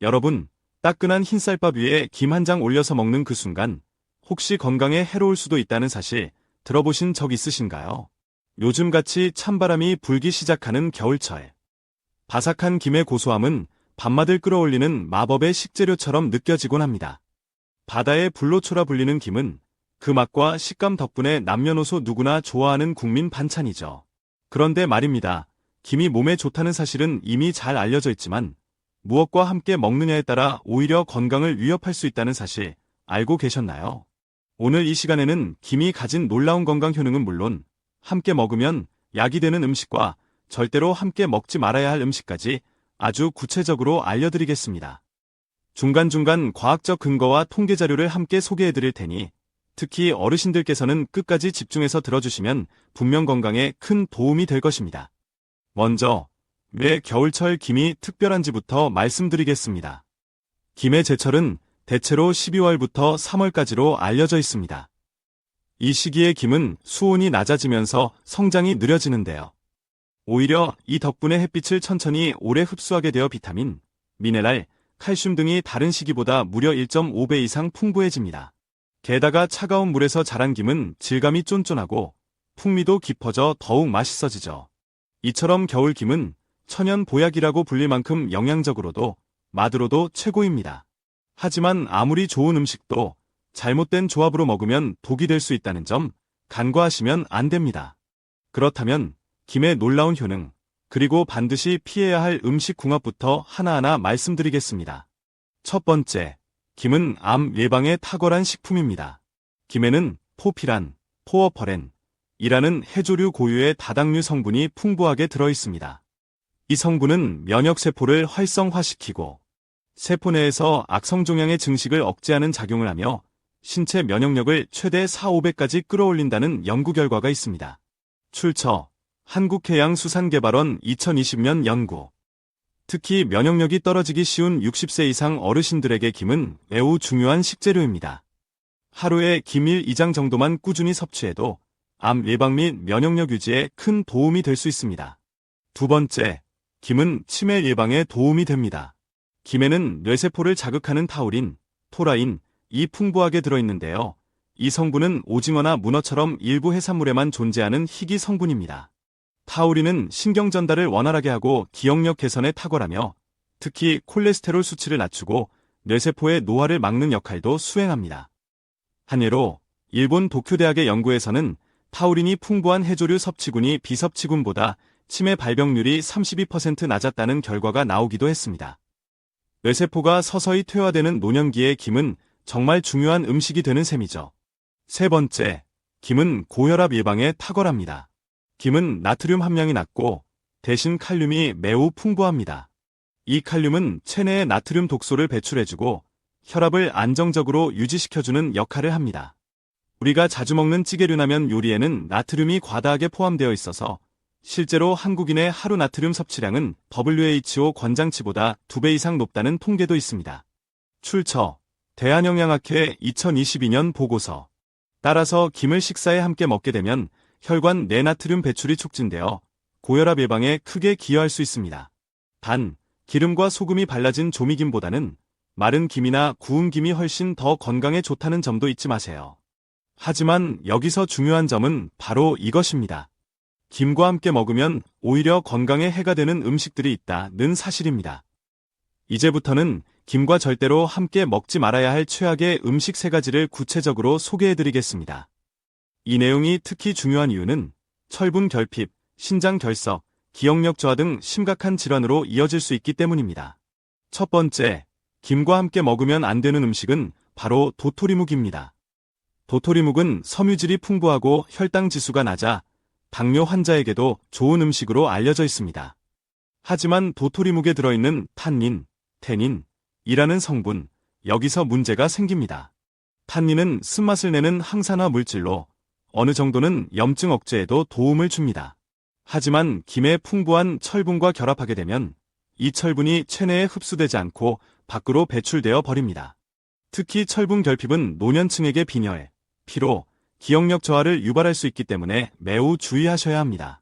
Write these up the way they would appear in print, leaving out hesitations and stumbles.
여러분, 따끈한 흰쌀밥 위에 김 한 장 올려서 먹는 그 순간, 혹시 건강에 해로울 수도 있다는 사실 들어보신 적 있으신가요? 요즘같이 찬바람이 불기 시작하는 겨울철. 바삭한 김의 고소함은 밥맛을 끌어올리는 마법의 식재료처럼 느껴지곤 합니다. 바다의 불로초라 불리는 김은 그 맛과 식감 덕분에 남녀노소 누구나 좋아하는 국민 반찬이죠. 그런데 말입니다. 김이 몸에 좋다는 사실은 이미 잘 알려져 있지만 무엇과 함께 먹느냐에 따라 오히려 건강을 위협할 수 있다는 사실 알고 계셨나요? 오늘 이 시간에는 김이 가진 놀라운 건강 효능은 물론 함께 먹으면 약이 되는 음식과 절대로 함께 먹지 말아야 할 음식까지 아주 구체적으로 알려드리겠습니다. 중간중간 과학적 근거와 통계 자료를 함께 소개해드릴 테니 특히 어르신들께서는 끝까지 집중해서 들어주시면 분명 건강에 큰 도움이 될 것입니다. 먼저, 왜 겨울철 김이 특별한지부터 말씀드리겠습니다. 김의 제철은 대체로 12월부터 3월까지로 알려져 있습니다. 이 시기에 김은 수온이 낮아지면서 성장이 느려지는데요. 오히려 이 덕분에 햇빛을 천천히 오래 흡수하게 되어 비타민, 미네랄, 칼슘 등이 다른 시기보다 무려 1.5배 이상 풍부해집니다. 게다가 차가운 물에서 자란 김은 질감이 쫀쫀하고 풍미도 깊어져 더욱 맛있어지죠. 이처럼 겨울 김은 천연 보약이라고 불릴 만큼 영양적으로도 맛으로도 최고입니다. 하지만 아무리 좋은 음식도 잘못된 조합으로 먹으면 독이 될 수 있다는 점 간과하시면 안 됩니다. 그렇다면 김의 놀라운 효능, 그리고 반드시 피해야 할 음식 궁합부터 하나하나 말씀드리겠습니다. 첫 번째, 김은 암 예방에 탁월한 식품입니다. 김에는 포피란, 포어퍼렌이라는 해조류 고유의 다당류 성분이 풍부하게 들어있습니다. 이 성분은 면역세포를 활성화시키고 세포 내에서 악성종양의 증식을 억제하는 작용을 하며 신체 면역력을 최대 4~5배까지 끌어올린다는 연구 결과가 있습니다. 출처 한국해양수산개발원 2020년 연구. 특히 면역력이 떨어지기 쉬운 60세 이상 어르신들에게 김은 매우 중요한 식재료입니다. 하루에 김 1~2장 정도만 꾸준히 섭취해도 암 예방 및 면역력 유지에 큰 도움이 될 수 있습니다. 두 번째, 김은 치매 예방에 도움이 됩니다. 김에는 뇌세포를 자극하는 타우린, 토라인, 이 풍부하게 들어있는데요. 이 성분은 오징어나 문어처럼 일부 해산물에만 존재하는 희귀 성분입니다. 타우린은 신경 전달을 원활하게 하고 기억력 개선에 탁월하며 특히 콜레스테롤 수치를 낮추고 뇌세포의 노화를 막는 역할도 수행합니다. 한 예로 일본 도쿄대학의 연구에서는 타우린이 풍부한 해조류 섭취군이 비섭취군보다 치매 발병률이 32% 낮았다는 결과가 나오기도 했습니다. 뇌세포가 서서히 퇴화되는 노년기에 김은 정말 중요한 음식이 되는 셈이죠. 세 번째, 김은 고혈압 예방에 탁월합니다. 김은 나트륨 함량이 낮고 대신 칼륨이 매우 풍부합니다. 이 칼륨은 체내의 나트륨 독소를 배출해주고 혈압을 안정적으로 유지시켜주는 역할을 합니다. 우리가 자주 먹는 찌개류라면 요리에는 나트륨이 과다하게 포함되어 있어서 실제로 한국인의 하루 나트륨 섭취량은 WHO 권장치보다 2배 이상 높다는 통계도 있습니다. 출처 대한영양학회 2022년 보고서. 따라서 김을 식사에 함께 먹게 되면 혈관 내 나트륨 배출이 촉진되어 고혈압 예방에 크게 기여할 수 있습니다. 단, 기름과 소금이 발라진 조미김보다는 마른 김이나 구운 김이 훨씬 더 건강에 좋다는 점도 잊지 마세요. 하지만 여기서 중요한 점은 바로 이것입니다. 김과 함께 먹으면 오히려 건강에 해가 되는 음식들이 있다는 사실입니다. 이제부터는 김과 절대로 함께 먹지 말아야 할 최악의 음식 3가지를 구체적으로 소개해드리겠습니다. 이 내용이 특히 중요한 이유는 철분 결핍, 신장 결석, 기억력 저하 등 심각한 질환으로 이어질 수 있기 때문입니다. 첫 번째, 김과 함께 먹으면 안 되는 음식은 바로 도토리묵입니다. 도토리묵은 섬유질이 풍부하고 혈당 지수가 낮아 당뇨 환자에게도 좋은 음식으로 알려져 있습니다. 하지만 도토리묵에 들어있는 탄닌, 테닌이라는 성분, 여기서 문제가 생깁니다. 탄닌은 쓴맛을 내는 항산화 물질로 어느 정도는 염증 억제에도 도움을 줍니다. 하지만 김에 풍부한 철분과 결합하게 되면 이 철분이 체내에 흡수되지 않고 밖으로 배출되어 버립니다. 특히 철분 결핍은 노년층에게 빈혈, 피로, 기억력 저하를 유발할 수 있기 때문에 매우 주의하셔야 합니다.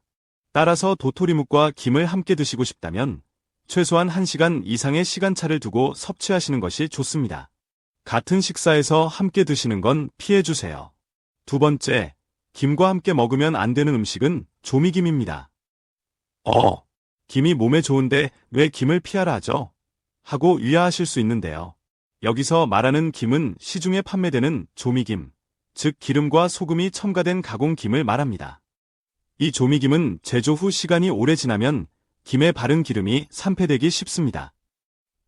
따라서 도토리묵과 김을 함께 드시고 싶다면 최소한 1시간 이상의 시간차를 두고 섭취하시는 것이 좋습니다. 같은 식사에서 함께 드시는 건 피해주세요. 두 번째, 김과 함께 먹으면 안 되는 음식은 조미김입니다. 김이 몸에 좋은데 왜 김을 피하라 하죠? 하고 의아하실 수 있는데요. 여기서 말하는 김은 시중에 판매되는 조미김, 즉 기름과 소금이 첨가된 가공김을 말합니다. 이 조미김은 제조 후 시간이 오래 지나면 김에 바른 기름이 산패되기 쉽습니다.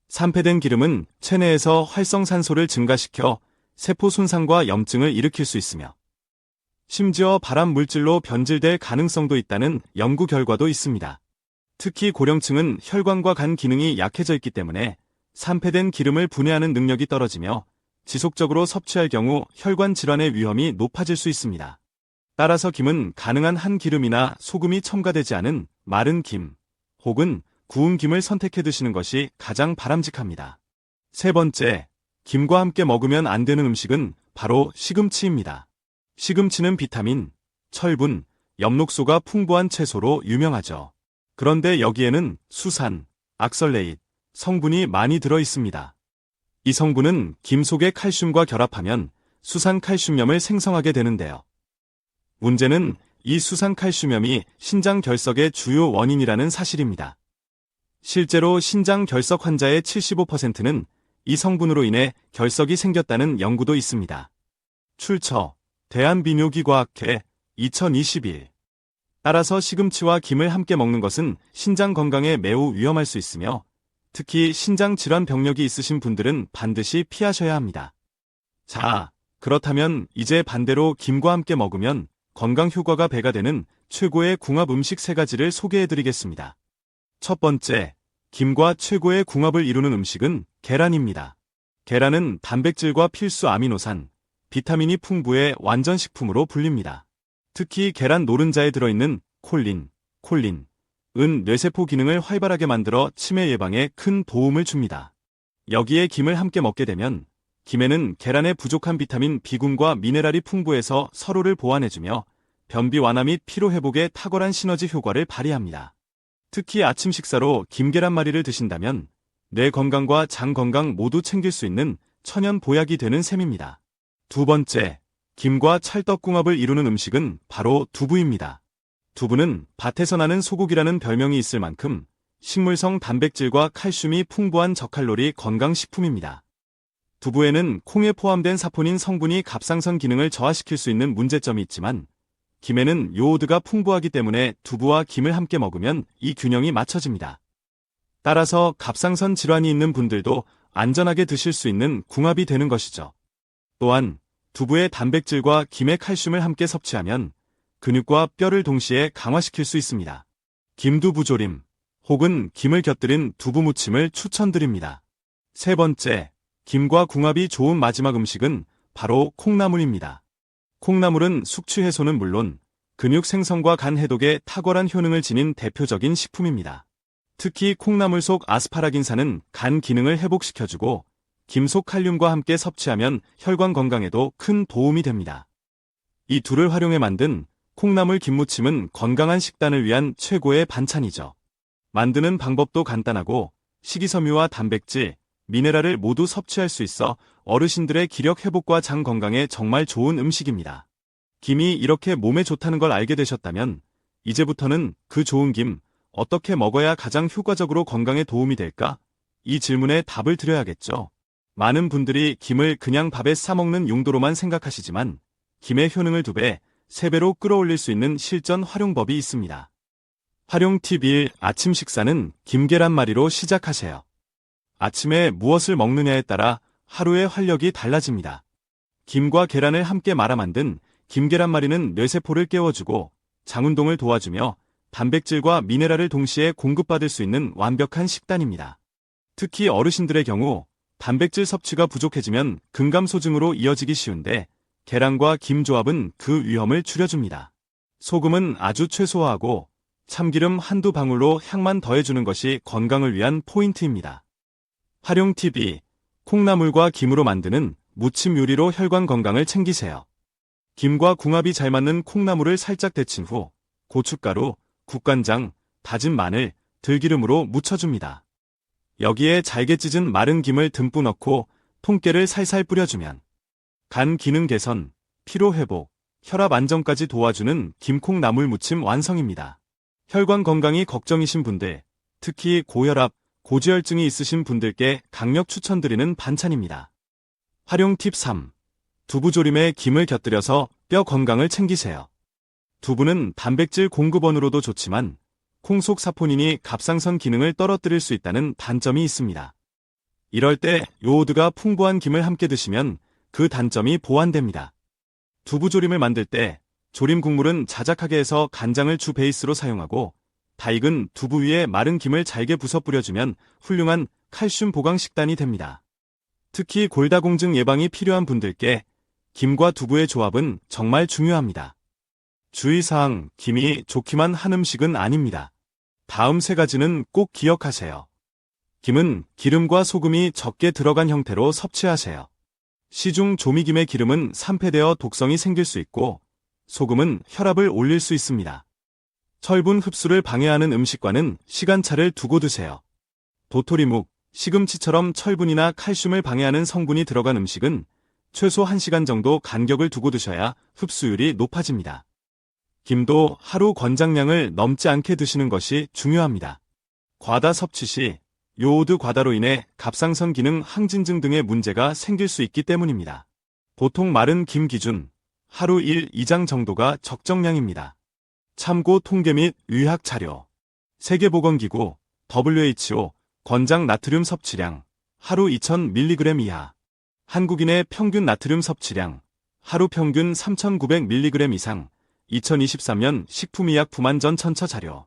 산패된 기름은 체내에서 활성산소를 증가시켜 세포 손상과 염증을 일으킬 수 있으며 심지어 발암 물질로 변질될 가능성도 있다는 연구 결과도 있습니다. 특히 고령층은 혈관과 간 기능이 약해져 있기 때문에 산패된 기름을 분해하는 능력이 떨어지며 지속적으로 섭취할 경우 혈관 질환의 위험이 높아질 수 있습니다. 따라서 김은 가능한 한 기름이나 소금이 첨가되지 않은 마른 김 혹은 구운 김을 선택해 드시는 것이 가장 바람직합니다. 세 번째, 김과 함께 먹으면 안 되는 음식은 바로 시금치입니다. 시금치는 비타민, 철분, 엽록소가 풍부한 채소로 유명하죠. 그런데 여기에는 수산, 악설레잇 성분이 많이 들어 있습니다. 이 성분은 김 속의 칼슘과 결합하면 수산칼슘염을 생성하게 되는데요. 문제는 이 수산칼슘염이 신장 결석의 주요 원인이라는 사실입니다. 실제로 신장 결석 환자의 75%는 이 성분으로 인해 결석이 생겼다는 연구도 있습니다. 출처 대한비뇨기과학회 2021. 따라서 시금치와 김을 함께 먹는 것은 신장 건강에 매우 위험할 수 있으며 특히 신장 질환 병력이 있으신 분들은 반드시 피하셔야 합니다. 자, 그렇다면 이제 반대로 김과 함께 먹으면 건강 효과가 배가 되는 최고의 궁합 음식 3가지를 소개해드리겠습니다. 첫 번째, 김과 최고의 궁합을 이루는 음식은 계란입니다. 계란은 단백질과 필수 아미노산, 비타민이 풍부해 완전식품으로 불립니다. 특히 계란 노른자에 들어있는 콜린, 은 뇌세포 기능을 활발하게 만들어 치매 예방에 큰 도움을 줍니다. 여기에 김을 함께 먹게 되면 김에는 계란에 부족한 비타민 B군과 미네랄이 풍부해서 서로를 보완해주며 변비 완화 및 피로 회복에 탁월한 시너지 효과를 발휘합니다. 특히 아침 식사로 김계란말이를 드신다면 뇌 건강과 장 건강 모두 챙길 수 있는 천연 보약이 되는 셈입니다. 두 번째, 김과 찰떡궁합을 이루는 음식은 바로 두부입니다. 두부는 밭에서 나는 소고기라는 별명이 있을 만큼 식물성 단백질과 칼슘이 풍부한 저칼로리 건강식품입니다. 두부에는 콩에 포함된 사포닌 성분이 갑상선 기능을 저하시킬 수 있는 문제점이 있지만 김에는 요오드가 풍부하기 때문에 두부와 김을 함께 먹으면 이 균형이 맞춰집니다. 따라서 갑상선 질환이 있는 분들도 안전하게 드실 수 있는 궁합이 되는 것이죠. 또한 두부의 단백질과 김의 칼슘을 함께 섭취하면 근육과 뼈를 동시에 강화시킬 수 있습니다. 김두부조림 혹은 김을 곁들인 두부무침을 추천드립니다. 세 번째, 김과 궁합이 좋은 마지막 음식은 바로 콩나물입니다. 콩나물은 숙취 해소는 물론 근육 생성과 간 해독에 탁월한 효능을 지닌 대표적인 식품입니다. 특히 콩나물 속 아스파라긴산은 간 기능을 회복시켜주고 김 속 칼륨과 함께 섭취하면 혈관 건강에도 큰 도움이 됩니다. 이 둘을 활용해 만든 콩나물 김무침은 건강한 식단을 위한 최고의 반찬이죠. 만드는 방법도 간단하고 식이섬유와 단백질, 미네랄을 모두 섭취할 수 있어 어르신들의 기력 회복과 장 건강에 정말 좋은 음식입니다. 김이 이렇게 몸에 좋다는 걸 알게 되셨다면 이제부터는 그 좋은 김 어떻게 먹어야 가장 효과적으로 건강에 도움이 될까? 이 질문에 답을 드려야겠죠. 많은 분들이 김을 그냥 밥에 싸먹는 용도로만 생각하시지만 김의 효능을 2배, 3배로 끌어올릴 수 있는 실전 활용법이 있습니다. 활용 팁 1. 아침 식사는 김계란말이로 시작하세요. 아침에 무엇을 먹느냐에 따라 하루의 활력이 달라집니다. 김과 계란을 함께 말아 만든 김계란말이는 뇌세포를 깨워주고 장운동을 도와주며 단백질과 미네랄을 동시에 공급받을 수 있는 완벽한 식단입니다. 특히 어르신들의 경우 단백질 섭취가 부족해지면 근감소증으로 이어지기 쉬운데 계란과 김 조합은 그 위험을 줄여줍니다. 소금은 아주 최소화하고 참기름 한두 방울로 향만 더해주는 것이 건강을 위한 포인트입니다. 활용 팁 2. 콩나물과 김으로 만드는 무침 요리로 혈관 건강을 챙기세요. 김과 궁합이 잘 맞는 콩나물을 살짝 데친 후 고춧가루, 국간장, 다진 마늘, 들기름으로 무쳐줍니다. 여기에 잘게 찢은 마른 김을 듬뿍 넣고 통깨를 살살 뿌려주면 간 기능 개선, 피로 회복, 혈압 안정까지 도와주는 김콩 나물 무침 완성입니다. 혈관 건강이 걱정이신 분들, 특히 고혈압, 고지혈증이 있으신 분들께 강력 추천드리는 반찬입니다. 활용 팁 3. 두부조림에 김을 곁들여서 뼈 건강을 챙기세요. 두부는 단백질 공급원으로도 좋지만 콩 속 사포닌이 갑상선 기능을 떨어뜨릴 수 있다는 단점이 있습니다. 이럴 때 요오드가 풍부한 김을 함께 드시면 그 단점이 보완됩니다. 두부조림을 만들 때 조림 국물은 자작하게 해서 간장을 주 베이스로 사용하고 다 익은 두부 위에 마른 김을 잘게 부숴 뿌려주면 훌륭한 칼슘 보강 식단이 됩니다. 특히 골다공증 예방이 필요한 분들께 김과 두부의 조합은 정말 중요합니다. 주의사항, 김이 좋기만 한 음식은 아닙니다. 다음 3가지는 꼭 기억하세요. 김은 기름과 소금이 적게 들어간 형태로 섭취하세요. 시중 조미김의 기름은 산패되어 독성이 생길 수 있고 소금은 혈압을 올릴 수 있습니다. 철분 흡수를 방해하는 음식과는 시간차를 두고 드세요. 도토리묵, 시금치처럼 철분이나 칼슘을 방해하는 성분이 들어간 음식은 최소 1시간 정도 간격을 두고 드셔야 흡수율이 높아집니다. 김도 하루 권장량을 넘지 않게 드시는 것이 중요합니다. 과다 섭취 시 요오드 과다로 인해 갑상선 기능 항진증 등의 문제가 생길 수 있기 때문입니다. 보통 마른 김 기준 하루 1, 2장 정도가 적정량입니다. 참고 통계 및 의학 자료. 세계보건기구 WHO 권장 나트륨 섭취량 하루 2000mg 이하. 한국인의 평균 나트륨 섭취량 하루 평균 3900mg 이상. 2023년 식품의약 부만전 천처 자료.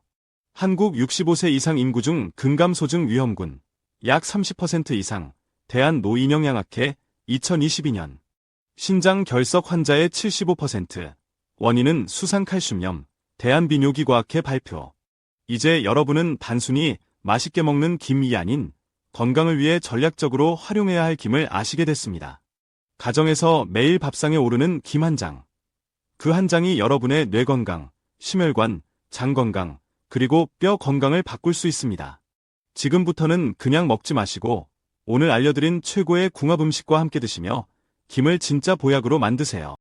한국 65세 이상 인구 중 근감소증 위험군 약 30% 이상. 대한노인영양학회 2022년. 신장 결석 환자의 75%. 원인은 수상칼슘염. 대한비뇨기과학회 발표. 이제 여러분은 단순히 맛있게 먹는 김이 아닌 건강을 위해 전략적으로 활용해야 할 김을 아시게 됐습니다. 가정에서 매일 밥상에 오르는 김 한 장. 그 한 장이 여러분의 뇌 건강, 심혈관, 장 건강, 그리고 뼈 건강을 바꿀 수 있습니다. 지금부터는 그냥 먹지 마시고 오늘 알려드린 최고의 궁합 음식과 함께 드시며 김을 진짜 보약으로 만드세요.